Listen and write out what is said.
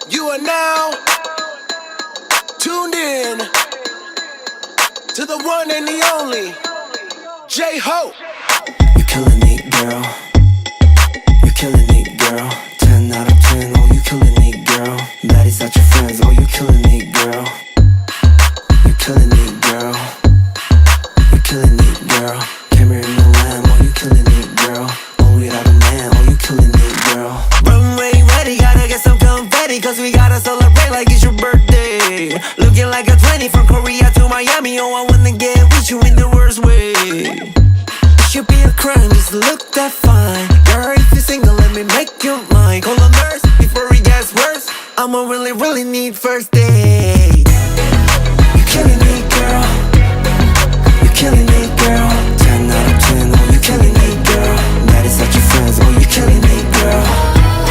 You are now tuned in to the one and the only J-Ho. You're killing it, girl. You're killing it, girl. 10 out of 10, oh, you killing it, girl. Baddies not your friends, oh, you killing it, girl. You're killing it, girl. You're killing it, girl. Camera in the lamb, oh, you killing it, girl. Oh, without a man, oh, you killing it, girl. Runway ready, gotta get some confetti, cause we gotta celebrate like it's your birthday. Looking like a 20 from Korea to Miami, oh, I wanna get with you in the worst way. Should be a crime just to look that fine. Girl, if you're single, let me make you mine. Call a nurse before it gets worse. I'ma really need first date.